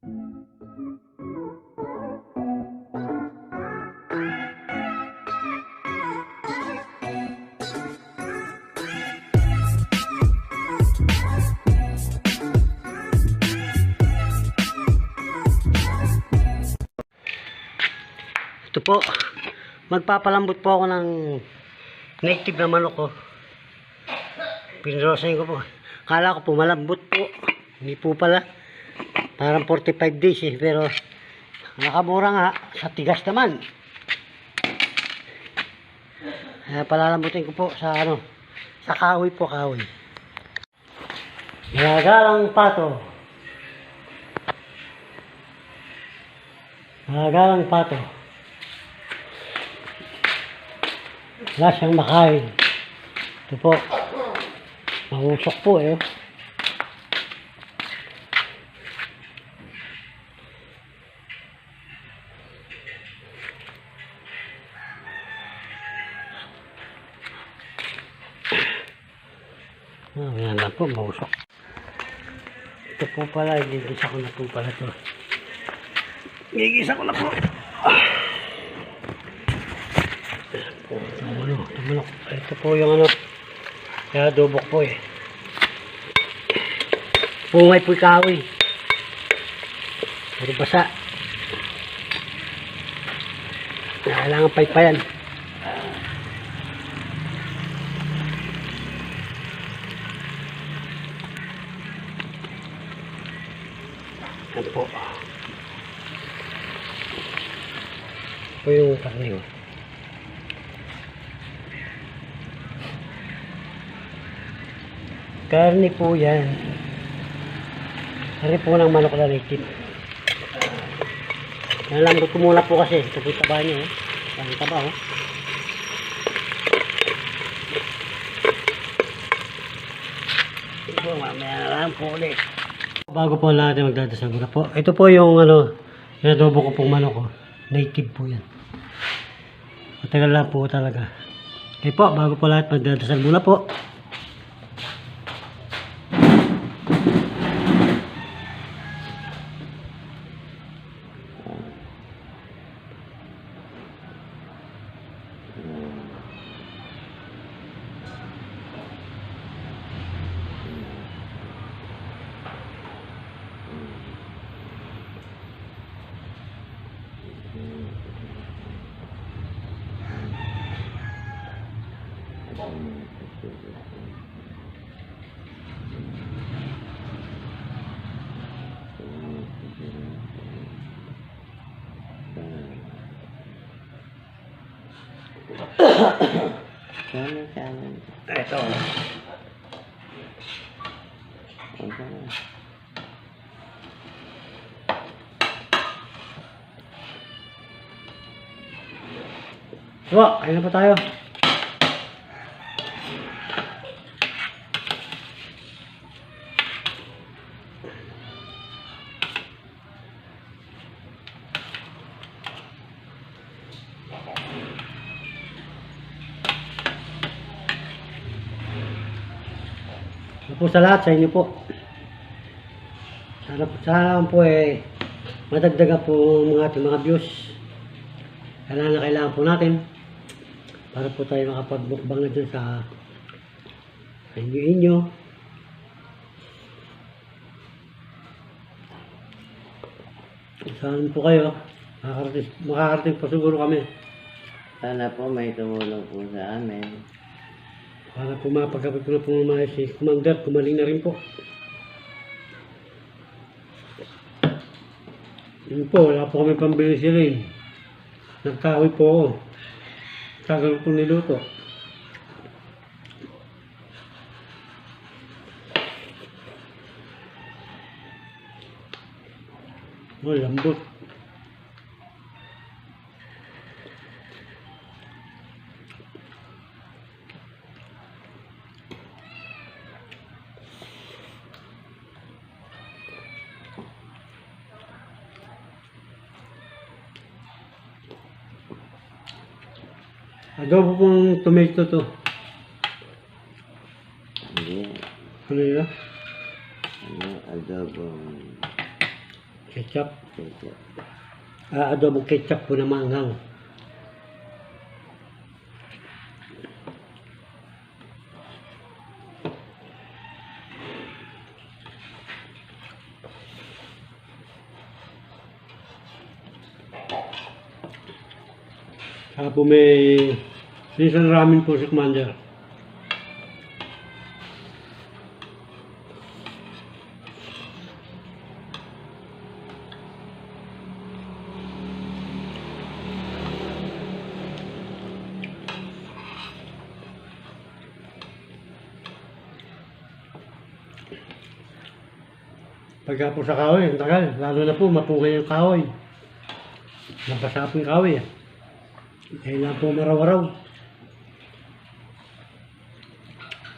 Ito po, magpapalambot po ako ng native na manok ko. Pinrosahin ko po. Kala ko po malambot po. Hindi po pala. Parang 45 days eh. Pero nakamura nga. Sa tigas naman. Kaya palalambutin ko po sa ano. Sa kahoy po, kahoy. Nagalang pato. Nagalang pato. Wala siyang makain. Ito po. Mangusok po eh. Yan lang po, mangusok. Ito po pala, gigisa ko na po pala ito. Gigisa ko na po. Manok. Ito po yung ano, kaya adobok po eh. Pungay po kahoy. Puro basa. Kailangan paypayan. Yan po. Ito yung karne ko. Karne po yan. Karne po ng manok na native. Nalambot ko muna po kasi. Ito po yung taba niya. Ang taba oh. Ito mamaya na lang po ulit. Bago po natin magdadasal muna po. Ito po yung ano, yung adobo ko pong manok oh. Native po yan. Matagal lang po talaga. Okay po, bago po lahat magdadasal muna po. Kanan. Ito. So, ayun na po tayo. Ito po sa lahat sa inyo po. Sana po eh madagdagan po mga ating mga views. Kailangan po natin para po tayo makapagbukbang na dyan sa inyo. Saan po kayo? Makakarating po siguro kami. Sana po may tumulong po sa amin. Para po mapagkapit ko na po mga si Commander, kumaling na rin po. Yun po, wala po kami pambili silin. Nagkahoy po ako. Tagal po niluto. Oh, lambot. Adobo pong tomato to. Hindi. Ano yun? Ano, adobo. Ketchup. Ketchup. Adobo ketchup po na manghang. Saka po may season ramen po si Commander. Pagka po sa kahoy, ang tagal. Lalo na po, mapungay yung kahoy. Nabasa po yung kahoy. Kailangan po maraw-araw.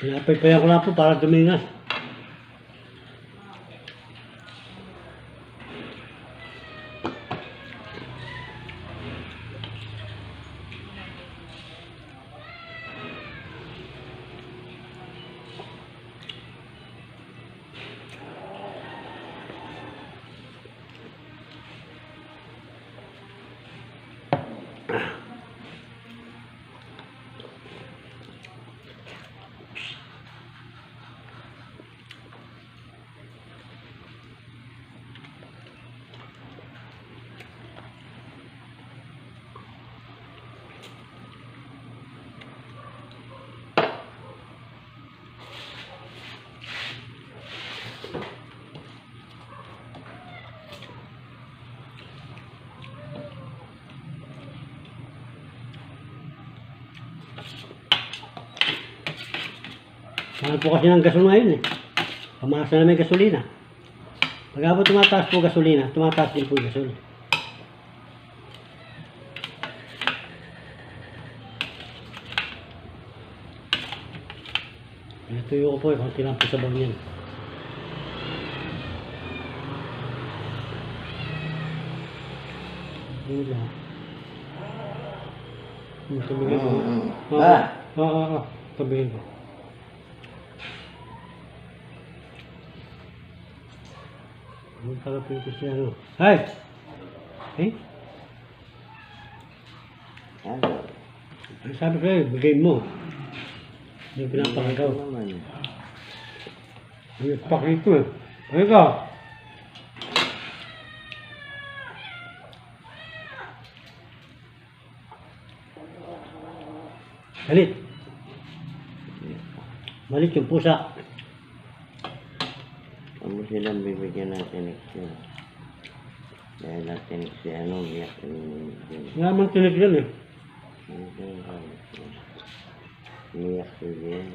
Pinapaypayan ko lang po para dumingas. Mahal po kasi ng gasol ngayon eh. Pamasa na may gasolina. Pag po tumataas po gasolina, tumataas din po yung gasol. Natuyo ko po eh, konti lang po sabaw niyan. Ano lang. Tabigin ko. Tabigin ko. Ang sarap ito siya, ano? Ay! Eh? Ano? Ang sabi ko eh, bigay mo. Hindi pinapakagaw. Ito naman. Ang pakito eh. Ay ka! Malit. Malit yung pusa. Ano silang bibigyan natin next year? Dahil natin next year, ano, biyak din. Naman tinig yan eh. Biyak din.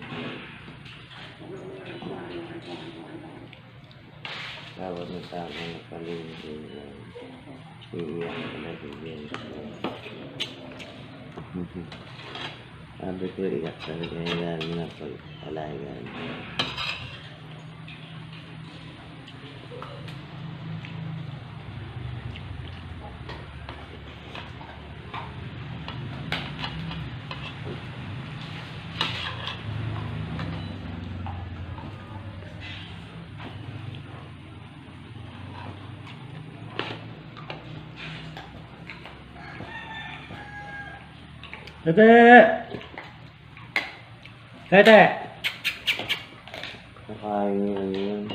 Tawag na tama na paligid. Iiyak ka na din. Sabi ko, iyak talaga yung na pag-alagaan. Tete! Tete! Nakain yun yun.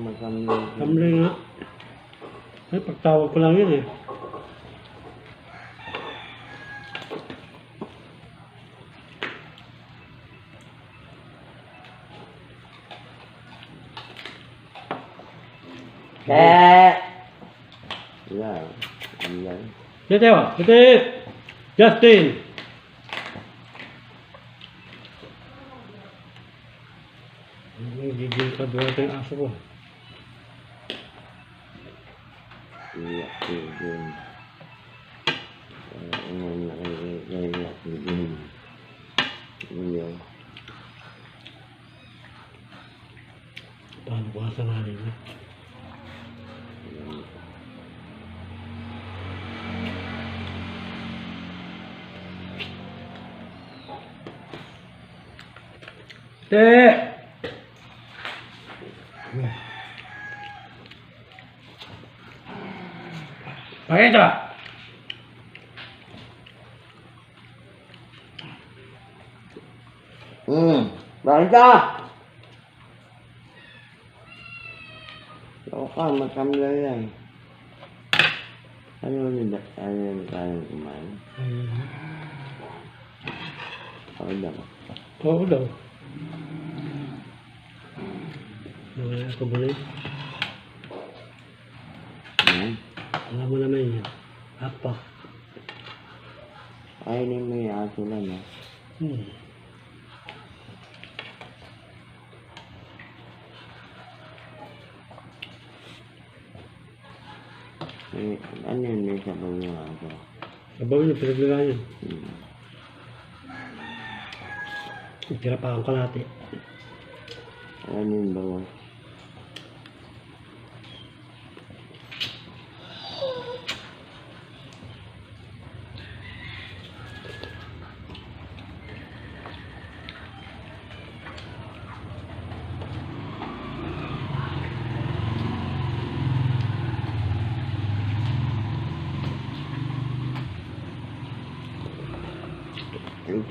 Masamling. Kamli nga. Ay, pagtawag ko lang yun eh. Ilan? Ilan? Tete ba? Tete! Justin! Nagiging kaduwag yung aso ko. Iyak din. Ano nakaiyak din. Iyak. Paano ko kasalanan niya? Te! Pakita! Bakit ka? Oo ka, matamla yan. Ano yung kayang kumain? Ako daw. Oo daw. Nawala ako ba rin? Alam mo naman yan. Apa. Kainin mo yung aso lang, ha? Ano yun, may sabaw yung aso? Sabaw niya, pinaglalaan yun. Tira pa akong kalate. Ano yung bawas?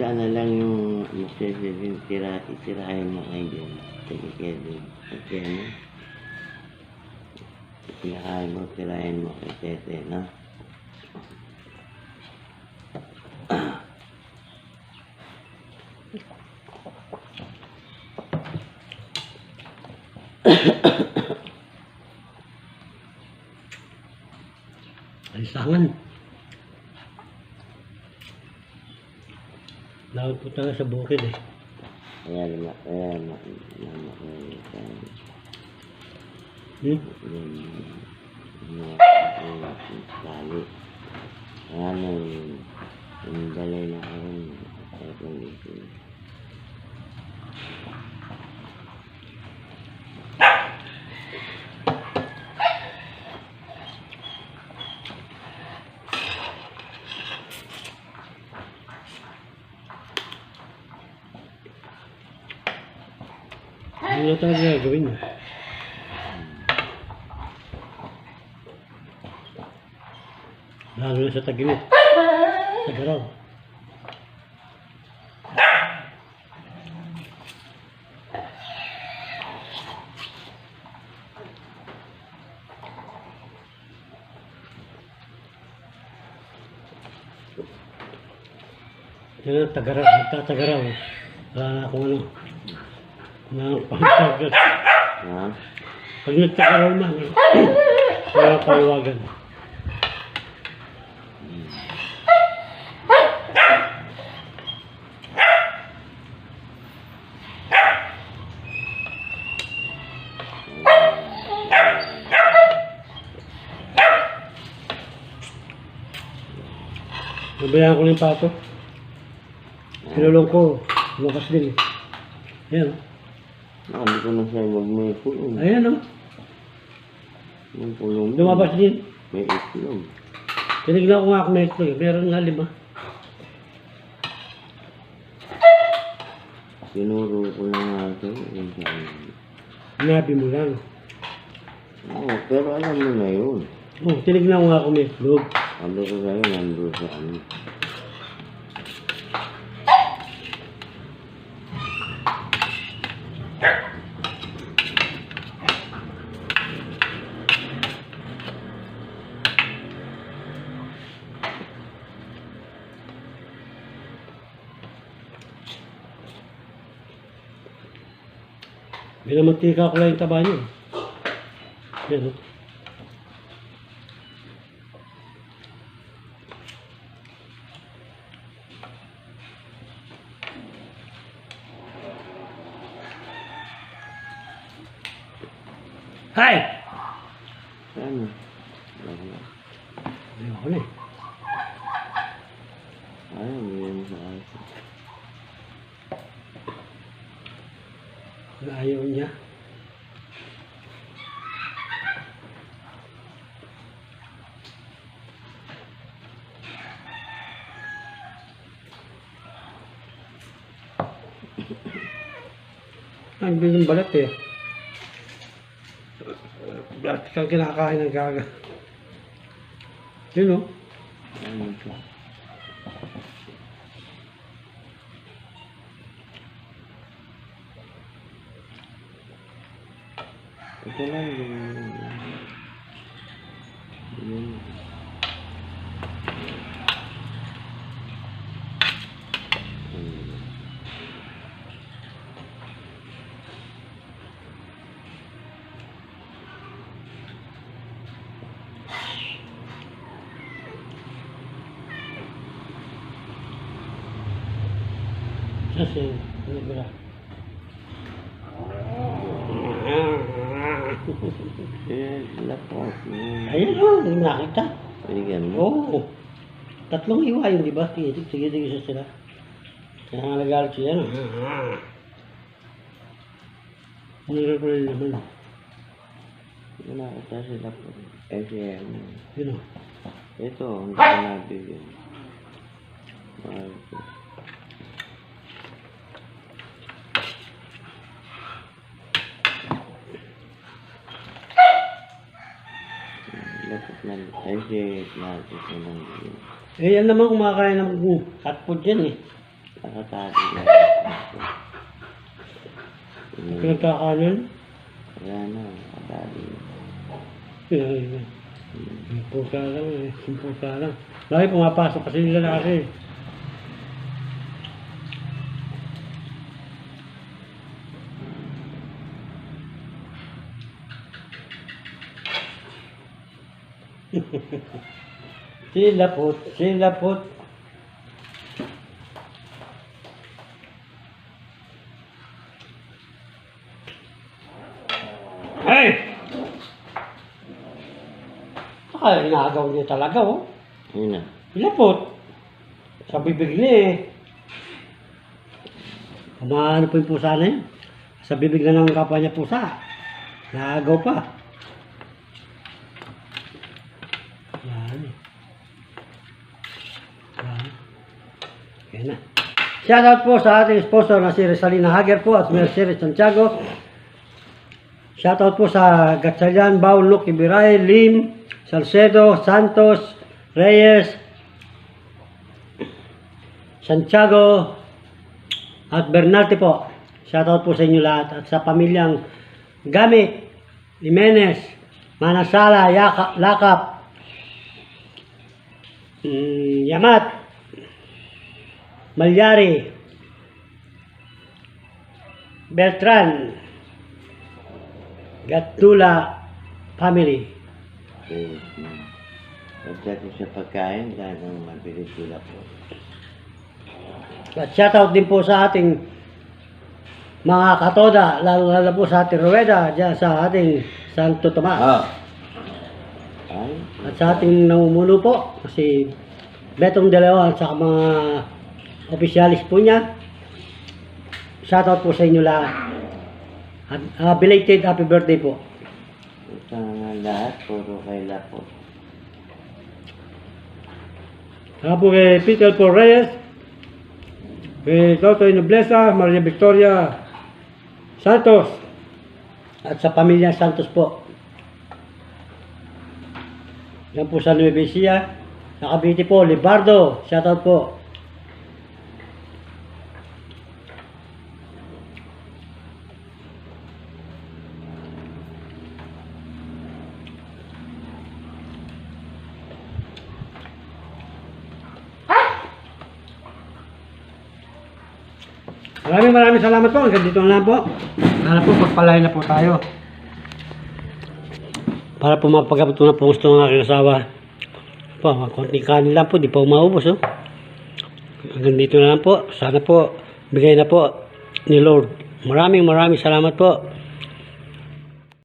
Sana lang yung magsisibing itirahin mo kay Diyan. Sige Kevin. Okay, ano? Tirahin mo kay Tete, no? Alisangan. Lawag po talaga sa bukid eh. Ayan. Lali. Ayan yung dalay na karon. Ano na talaga gagawin niya? Lalo na sa tag-init. Tag-araw. Yan ang tag-araw. Magtatag-araw. Wala na akong ano. Pag nagtagaraw na, wala paluwagan. Nabayaan ko lang yung pato. Pinulong ko, lumakas din eh. Ayan o. Hindi ko na siya may pulong. Ayan o. May pulong. Lumabas din. May itlog. Tinignan ko nga kung may itlog. Meron nga 5. Sinuro ko na nga ito. Sinabi mo lang. Oo, pero alam mo na yun. Oh, tinignan ko nga kung may itlog. Sabi ko sa'yo, nandun sa ano. Binamantika ko lang yung taba niyo. Yan o. Hi! Ano? Ayoko na eh. Ayaw, yan sa aso. Ayaw niya. Ang bilang balat eh. Balat kang kinakain ng gaga. Yun o. Ano ito? Ito lang yung Kasi, ano ba? lapot. Ayun o, hindi mo nakita. Binigyan mo? Oo. Tatlong iwa yun, di ba? Sige sa sila. Kaya nga nagalit siya, no? Ano na pala yung naman? Hindi ko nakita sila po. Eh, siya Yun o. ito, hindi ko nabigyan. Mahal ko. Lapot na. Eh, siya natin ko lang din. Eh, yan naman kumakain ng cat food yan eh. Nakatali lang. Pinagkakanan. Wala na, nakatali. Pusa lang eh. Pusa lang. Lagi pumapasok kasi yung lalaki. Silapot. Hey! Ay, inagaw niya talaga, oh. Yun na. Silapot. Sa bibig niya eh. Kumaano po yung pusa na yun? Sa bibig na ng kapwa niya pusa. Naagaw pa. Yan. Yan. Yan na. Shoutout po sa ating sponsor na si Resalina Hager po at Mercedes Santiago. Shoutout po sa Gatchalian, Baulok, Ibiray, Lim, Salcedo, Santos, Reyes, Santiago, at Bernarte po. Shoutout po sa inyo lahat. At sa pamilyang Gamit, Jimenez, Manasala, Lakap, Yamat, Malyari, Beltran, Gatula family. Okay. Pagdating sa pagkain, talagang mabilis sila po. At shoutout din po sa ating mga katoda, lalo po sa ating Rueda, dyan sa ating Santo Tomas. Ay, At sa ating namumuno po, si Betong De Leon at sa mga opisyalis po niya. Shoutout po sa inyo lahat. At belated happy birthday po. ito nga lahat, puro kay lapot. Saka po kay Peter Paul Reyes, kay Toto Noblesa, Maria Victoria Santos, at sa pamilya Santos po. Yan po sa Nueva Ecija. Sa Cavite po, Libardo, shoutout po. Maraming salamat po. Hanggang dito na lang po. Para po pagpalain na po tayo. Para po mapagabot na po gusto ng aking asawa. Po, konting kanin lang po. Di pa umaubos. Oh. Hanggang dito na lang po. Sana po bigay na po ni Lord. Maraming salamat po.